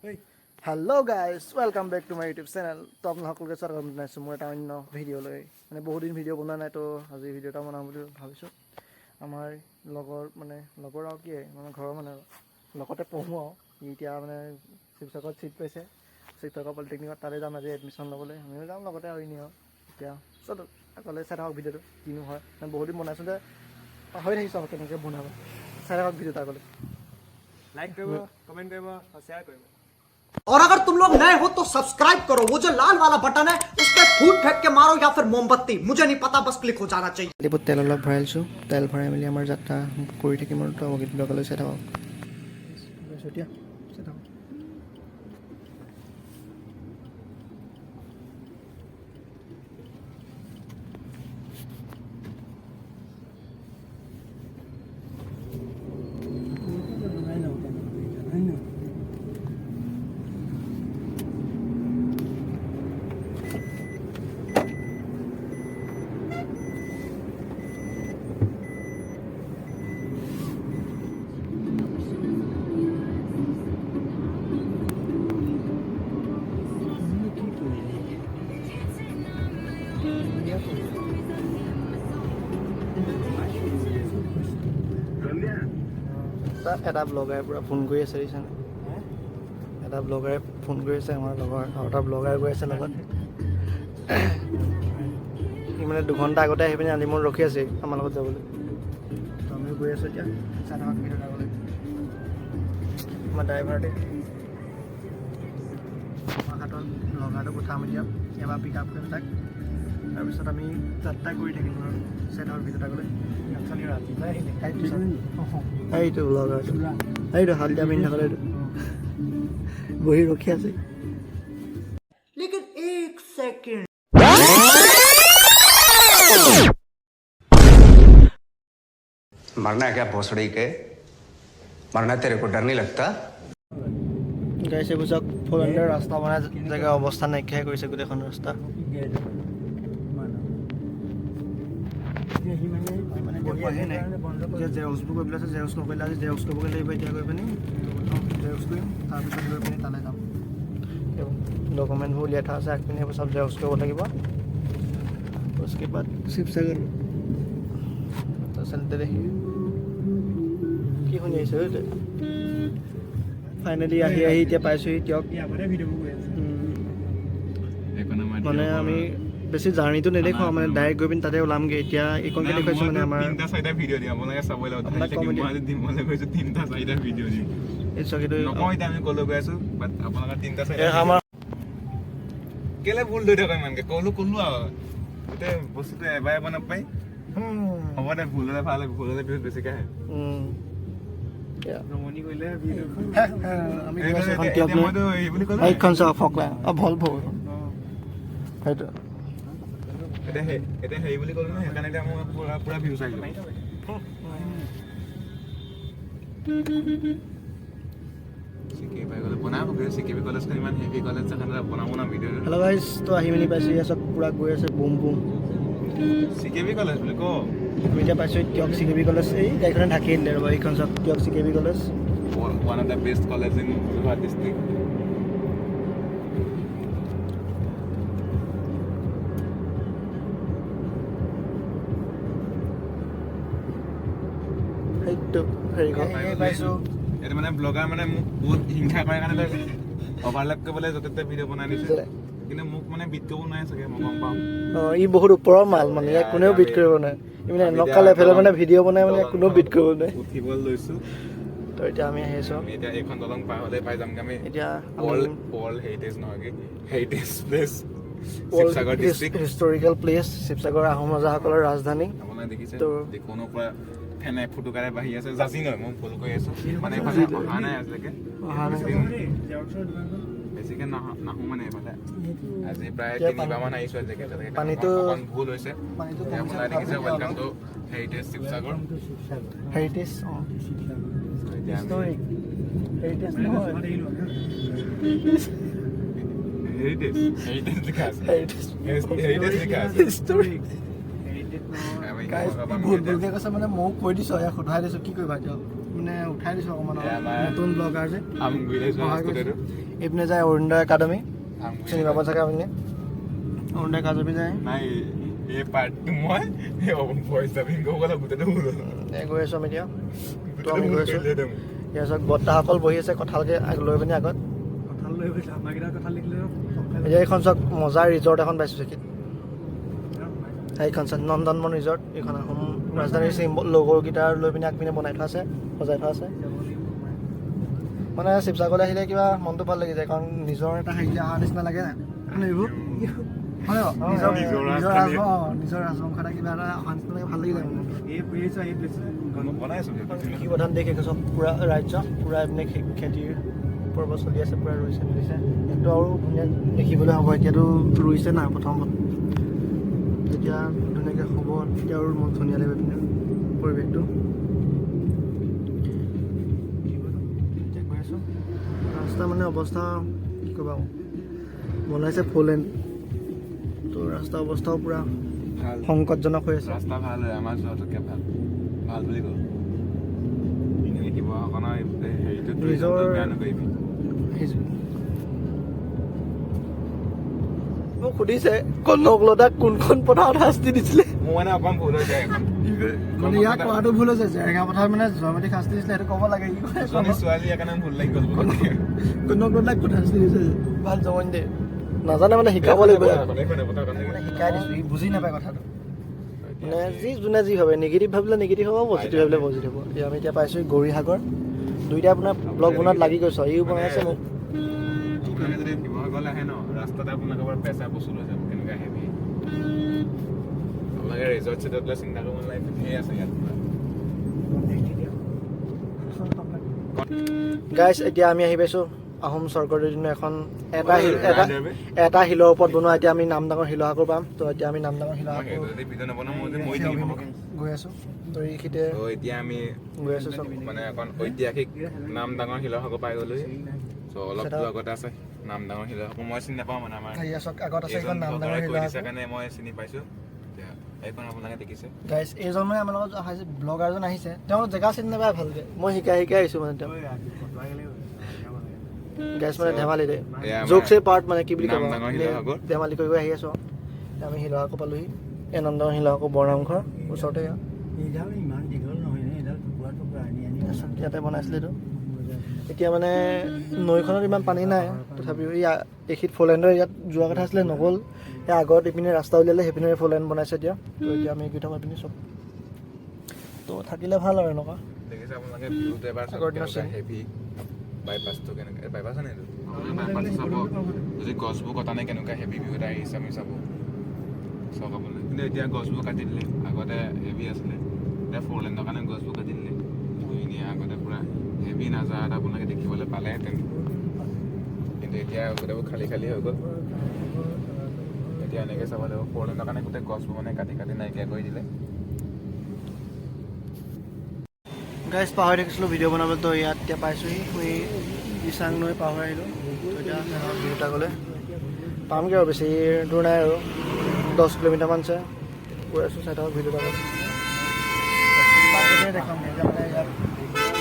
Hello' guys welcome back to my YouTube channel. তো আপোনালোকে স্বাগতম জনাইছোঁ মোৰ এটা অন্য ভিডিঅ'লৈ। মানে বহুদিন ভিডিঅ' বনোৱা নাই, তো আজি ভিডিঅ' এটা বনাম বুলি ভাবিছোঁ। আমাৰ লগৰ আৰু কি মানে ঘৰৰ মানে লগতে পঢ়োঁ আৰু সি এতিয়া মানে শিৱসাগৰত ছিট পাইছে, শিৱসাগৰ পলিটেকনিকত। তাতে যাম আজি এডমিশ্যন ল'বলৈ, আমিও যাম লগতে আৰু এনেই আৰু এতিয়া চলো আগলৈ চাই থাকক ভিডিঅ'টো কিনো হয়। মানে বহুদিন বনাইছোঁ যে পাহৰি থাকিছোঁ আৰু কেনেকৈ বনাব। চাই থাকক ভিডিঅ'টো আগলৈ। লাইক কৰিব, কমেণ্ট কৰিব আৰু শ্বেয়াৰ কৰিব। और अगर तुम लोग नए हो तो सब्सक्राइब करो, वो जो लाल वाला बटन है उस पर फूट फेंक के मारो या फिर मोमबत्ती, मुझे नहीं पता, बस क्लिक हो जाना चाहिए। ডিপুত তেল অলপ ভৰাইছোঁ, তেল ভৰাই মেলি আমাৰ যাত্ৰা কৰি থাকিম আৰু তো লগলৈ চাই থাকক। এতিয়া চাই থাকক। এটা ব্লগাৰে পূৰা ফোন কৰি আছে দেখিছেনে? এটা ব্লগাৰে ফোন কৰি আছে আমাৰ লগৰ, আৰু এটা ব্লগাৰ গৈ আছে লগত। সি মানে দুঘণ্টা আগতে আহি পিনি আলিমূৰত ৰখি আছে আমাৰ লগত যাবলৈ। তো আমিও গৈ আছোঁ এতিয়া চাই থাকক ভিডিঅ'ত আগলৈ। আমাৰ ড্ৰাইভাৰতে আমাৰ হাতত লগাটো পঠাম এতিয়া, এবাৰ পিক আপ কৰিম তাক। তাৰপিছত আমি যাত্ৰা কৰি থাকিম আৰু চাই থাকক ভিডিঅ'ত আগলৈ। এইটো ব্লগাৰটো, এইটো হালধীয়া পিন্ধি থাকলে, এইটো বহি ৰখি আছে। लेकिन एक सेकंड, मरना है क्या भोसड़ी के? मरना तेरे को डर नहीं लगता? গাইছে বুজক, ফ'ৰ লেনৰ ৰাস্তা বনাই জেগা অৱস্থা নাইকিয়াই কৰিছে গোটেইখন ৰাস্তা। মানে দেখুৱাহে নাই যে জেৰক্সবোৰ কৰিবলৈ আছে, জেৰক্স নকৰিলে আজি জেৰক্স কৰিবগৈ লাগিব। এতিয়া গৈ পিনি জেৰক্স কৰিম, তাৰপিছত গৈ পিনি তালৈ যাম। ডকুমেণ্টবোৰ উলিয়াই থোৱা আছে, আগপিনে সেইবোৰ চব জেৰক্স কৰিব লাগিব। उसके बाद শিৱসাগৰ তাৰপিছত দেখি কি শুনি আহিছে ফাইনেলি আহি এতিয়া পাইছোঁহি। দিয়ক মানে আমি বেছি জাৰ্ণিটো নেদেখুৱাওঁ, মানে ডাইৰেক্ট গৈ পিনি তাতে ওলামগৈ। এতিয়া এইকণকে দেখুৱাইছোঁ মানে আমাৰ কেলে ভুল ধৰি থকা ইমানকে কলো আৰু গোটেই বস্তুটো এবাৰ নাপায়। হ'ব দে, ভুল হলে ভাল, ভুল হলে বিহুত বেছিকে আহে। এইখন চাওক ফকলা ভল ভৌ সেইটো এতিয়া হেৰি বুলি ক'লো ন, সেইকাৰণে এতিয়া মই পুৰা ভিউ চাই দিলোঁ। হেল্ল' গাইজ, তো আহি মেলি পাইছোঁ। এয়া চব পূৰা গৈ আছে, বুম বুম। চিকেবি কলেজ বুলি ক আমি এতিয়া পাইছোঁ টিয়ক চিকেবি কলেজ। এই গাড়ীখনে ঢাকি দিলে ৰ'ব, এইখন চব টিয়ক চিকেবি college. one of the best college in Yoruba district. সেইটো হেৰি পাইছোঁ। এইটো মানে ব্লগাৰ মানে মোক বহুত হিংসা কৰে কাৰণে অভাৰলেপ কৰিবলৈ য'তে ত'তে ভিডিঅ' বনাই দিছে, কিন্তু মোক মানে বিট কৰিব নোৱাৰে চাগে, মই গম পাওঁ। ই বহুত ওপৰৰ মাল, মানে ইয়াক কোনেও বিট কৰিব নোৱাৰে। ই মানে এনেকুৱা লেভেলৰ মানে ভিডিঅ' বনাই মানে কোনেও বিট কৰিব নোৱাৰে। উঠিবলৈ লৈছোঁ। তো এতিয়া আমি আহি আছোঁ। আমি এতিয়া এইখন দলং পাৰ হ'লে পাই যামগৈ আমি এতিয়া ৱৰ্ল্ড হেৰিটেজ নহয় কি, heritage place Sivasagar district, historical place, Sivasagar Ahom ৰজাসকলৰ ৰাজধানী। আপোনালোকে দেখিছে তো দেখোনৰ পৰা ফেনে ফুটুকাৰে বাঢ়ি আছে। জাজি নহয়, মই ভুল কৰি আছোঁ, মানে এইফালে অহা নাই আজিলৈকে। বেছিকৈ নাহোঁ মানে এইফালে। আজি প্ৰায় 3 বাৰমান আহিছোঁ আজিলৈকে, পানীটো ভুল হৈছে। আপোনাৰ দেখিছে welcome to heritage Sivasagar. Heritage historic heritage নহয়, হেৰিটেজ লিখা আছে, হেৰিটেজ হেৰিটেজ লিখা আছে। হিষ্টৰিক ভুল ভুলকৈ কৈছে মানে ময়ো কৈ দিছোঁ, ইয়াক সোধাই দিছোঁ কি কৰিবা এতিয়া, মানে উঠাই দিছোঁ অকণমান। নতুন ব্লগাৰ যে এইপিনে যায় অৰুণোদয় একাডেমি, চিনি পাব চাগে আপুনি। অৰুণোদয় একাডেমি যায়, নাই এই পাৰ্টটো মই ভইচ ডাবিং কৰিব গ'লে গোটেইটো ভুল হ'ল। গৈ আছোঁ আমি এতিয়া। তো আমি গৈ আছোঁ। ইয়াৰ পিছত বৰ্তাসকল বহি আছে কঁঠালকে লৈ পিনি আগত। এতিয়া এইখন চাওক মজাৰ ৰিজৰ্ট এখন পাইছোঁ সেইখিনিত। এইখন চাওক নন্দনবন ৰিজৰ্ট। এইখন অসম ৰাজধানীৰ চিম্বল লগৰকেইটাৰ লৈ পিনি আগপিনে বনাই থোৱা আছে, সজাই থোৱা আছে। মানে শিৱসাগৰলৈ আহিলে কিবা মনটো ভাল লাগি যায়, কাৰণ নিজৰ এটা হেৰি অহা নিচিনা লাগে নাই এইবোৰ হয় নিজৰ ৰাজবংশ এটা কিবা এটা অহা নিচিনা লাগে, ভাল লাগি যায় মনটো। কৃষি প্ৰধান দেশ চব পূৰা ৰাজ্য, পূৰা এইপিনে খেতিৰ পৰ্ব চলি আছে, পূৰা ৰুইছে মেলিছে। সেইটো আৰু ধুনীয়া দেখিবলৈ হ'ব। এতিয়াতো ৰুইছে না প্ৰথম, যেতিয়া ধুনীয়াকৈ হ'ব তেতিয়া আৰু মন ধুনীয়া লাগিব পিনে পৰিৱেশটো। এতিয়া গৈ আছোঁ। ৰাস্তা মানে অৱস্থা কি ক'বা, বনাইছে 4 লেন, তো ৰাস্তা অৱস্থাও পূৰা সংকটজনক হৈ আছে। ৰাস্তা ভাল হয়, আমাৰ যোৱাটোতকৈ ভাল বুলি কওঁ। শিৱসাগৰখনৰ হেৰিটো বেয়া নকৰিবি। মোক সুধিছে কনকলতাক কোনখন পথাৰত শাস্তি দিছিলে। মোৰ মানে অকণ ভুল হৈ যায় এখন। মানে ইয়াক কোৱাটো ভুল হৈছে, জেৰেঙা পথাৰত মানে জয়মতী শাস্তি দিছিলে সেইটো ক'ব লাগে। ছোৱালী সেইকাৰণে ভুল লাগি গ'ল। কনকলতাক কোন শাস্তি দিছে ভাল জমনি দে, নাজানে মানে শিকাব লাগিব। শিকাই দিছোঁ, ই বুজি নাপায় কথাটো। মানে যোনে যি ভাবে, নিগেটিভ ভাবিলে নিগেটিভ হ'ব, পজিটিভ ভাবিলে পজিটিভ হ'ব। আমি এতিয়া পাইছোঁ গৌৰীসাগৰ। দুইটা আপোনাৰ ব্লগ বনোৱাত লাগি গৈছোঁ। ইও বনাইছে মোক। আপোনালোকে যদি শিৱসাগৰলৈ আহে ন, ৰাস্তাতে আপোনালোকৰ প্ৰেছাৰ বস্তু লৈ যাব, কেনেকুৱা হেভি। আপোনালোকে ৰিজৰ্ট চিজৰ্ট লৈ চিন্তা কৰিব নালাগে, ধেৰ আছে ইয়াত। গাইজ এতিয়া আমি আহি পাইছোঁ আহোম স্বৰ্গদেউৰ দিনৰ এখন এটা শিলৰ ওপৰত বনোৱা। এতিয়া আমি নামডাঙৰ শিলসাগৰ পাম। তো এতিয়া আমি নামডাঙৰ শিলসাগৰ গৈ আছোঁ। তো এইখিনিতে এতিয়া আমি গৈ আছোঁ চব মানে এখন ঐতিহাসিক নামডাঙৰ শিলসাগৰ পাই গ'লোহি। চ' অলপ দূৰ আগতে আছে নামডাঙৰ শিলসাগৰ। মই চিনি নাপাওঁ মানে আমাৰ আগত আছে এখন নামডাঙৰ শিলসাগৰ কাৰণে মই চিনি পাইছোঁ। এইখন আপোনালোকে দেখিছে। গাইজ এইজন মানে আমাৰ লগত আহিছে, ব্লগাৰজন আহিছে। তেওঁ জেগা চিনি নাপায় ভালকৈ, মই শিকাই আহিছোঁ মানে তেওঁ। গাইজ মানে ধেমালিতে জোকছে পাৰ্ট মানে কি বুলি ক'ব, ধেমালি কৰি আহি আছোঁ। আমি শিলসাগৰ পালোহি। এই নামডাঙৰ শিলসাগৰ বৰনামঘৰ ওচৰতে। ইয়াতে বনাইছিলে এইটো। এতিয়া মানে নৈখনত ইমান পানী নাই, তথাপিও এইখিনিত 4 লেণ্ডৰ ইয়াত যোৱা কথা আছিলে, নগ'ল। সেই আগত ইপিনে ৰাস্তা উলিয়ালে, সেইপিনে 4 লেন বনাইছে এতিয়া। তো এতিয়া আমি গৈ থাকোঁ এইপিনে চব। তো থাকিলে ভাল আৰু এনেকুৱা দেখিছে আপোনালোকে ভিউটো এবাৰ হেভি। বাইপাছটো কেনেকৈ বাইপাছ নে এইটো বাইপাছটো চাব, যদি গছবোৰ কটা নাই কেনেকুৱা হেভি ভিউ এটা আহিছে আমি চাব চাওক আপোনালোকে। কিন্তু এতিয়া গছবোৰ কাটি দিলে, আগতে হেভি আছিলে, এতিয়া 4 লেনৰ কাৰণে গছবোৰ কাটি দিলে। ধুনীয়া আগতে পূৰা হেভি নাজাৰা এটা আপোনালোকে দেখিবলৈ পালেহেঁতেন, কিন্তু এতিয়া গোটেইবোৰ খালী খালী হৈ গ'ল। এতিয়া এনেকৈ চাব লাগিব, 4 লেনৰ কাৰণে গোটেই গছবোৰ মানে কাটি নাইকিয়া কৰি দিলে। গাইজ পাহৰি থাকিছিলোঁ ভিডিঅ' বনাবলৈ। তো ইয়াত এতিয়া পাইছোঁহি, মই দিচাং নৈ পাহৰি আহিলোঁ। এতিয়া ভিউটা গ'লে পামগৈ আৰু বেছি দূৰ নাই আৰু 10 কিলোমিটাৰমান আছে। গৈ আছোঁ চাই থাকক ভিডিঅ'টা দেখাম। মানে ইয়াত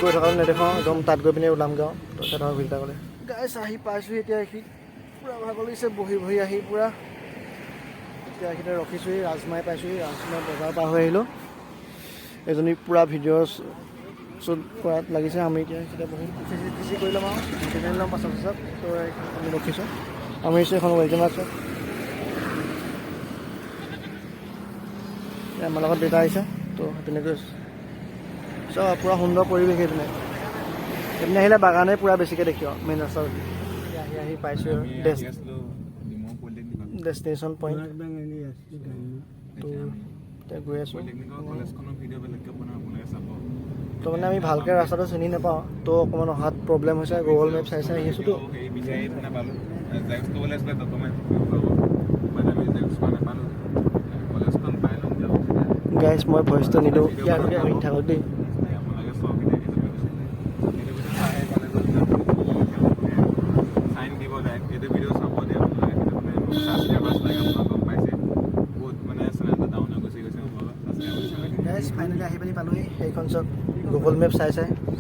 গৈ থকা নেদেখাওঁ, একদম তাত গৈ পিনে ওলামগৈ আৰু। তো চাই থাকক ভিডিঅ'টা গ'লে। গাইজ আহি পাইছোঁহি এতিয়া। এইখিনি পূৰা ভাগৰ লাগিছে, বহি আহি পূৰা। এতিয়া এইখিনিতে ৰখিছোঁহি, ৰাজমাই পাইছোঁহি। ৰাজমাই বজাৰ পাৰ হৈ আহিলোঁ। এজনী পূৰা ভিডিঅ' শ্বুট কৰাত লাগিছে। আমি এতিয়া সেইতিয়া বহি খিচি কৰি ল'ম আৰু খিচাৰি ল'ম পাছত। তো আমি ৰখিছোঁ। আমি এখন ৱেলকাম আছে। আমাৰ লগত দেউতা আহিছে। তো তেনেকৈ চব পূৰা সুন্দৰ পৰিৱেশ। সেইপিনে আহিলে বাগানে পূৰা বেছিকৈ দেখিব মেইন ৰাস্তাত। আহি পাইছোঁ ডেষ্টিনেশ্যন পইণ্ট। তো এতিয়া গৈ আছোঁ। তো মানে আমি ভালকৈ ৰাস্তাটো চিনি নাপাওঁ, তো অকণমান অহাত প্ৰব্লেম হৈছে। গুগল মেপ চাই আহি আছোঁতো। গাইজ মই ভইচটো নিদিওঁ, ইয়ালৈকে শুনি থাকক দেই। ফাইনেলি আহি পিনি পালোহি। সেইখন চব গুগল মেপ চাই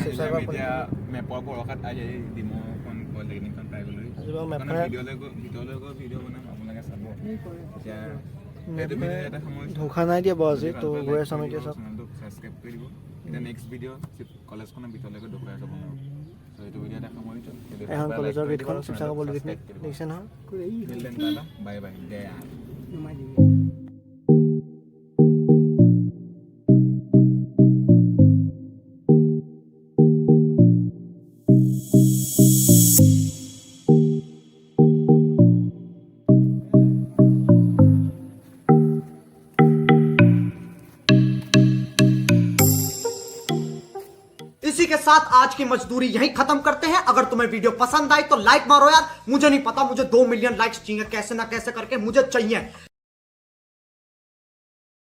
শিৱসাগৰ এতিয়া মেপৰ ভৰসাত আহি ডিমৌখন পলিটেকনিকখন পাই গ'লোহি। মেপ মানে ভিডিঅ'লৈ গৈ ভিডিঅ' বনাম আপোনালোকে চাব এতিয়া এইটো ভিডিঅ' এটা সামৰিছোঁ ধোখা নাই দিয়া বাৰু আজি তো গৈ আছোঁ আমি এতিয়া চব চেনেলটো ছাবস্ক্ৰাইব কৰি দিব এতিয়া নেক্সট ভিডিঅ' কলেজখনৰ ভিতৰলৈকে দেখুৱাই যাব নোৱাৰোঁ ত' এইটো ভিডিঅ' এটা সামৰিছোঁ এখন কলেজৰ গেটখন শিৱসাগৰ পলিটেকনিক দেখিছে নহয় বাই বাই দেয়া इसी के साथ आज की मजदूरी यहीं खत्म करते हैं। अगर तुम्हें वीडियो पसंद आई तो लाइक मारो यार, मुझे नहीं पता, मुझे 2 मिलियन लाइक्स चाहिए कैसे ना कैसे करके, मुझे चाहिए।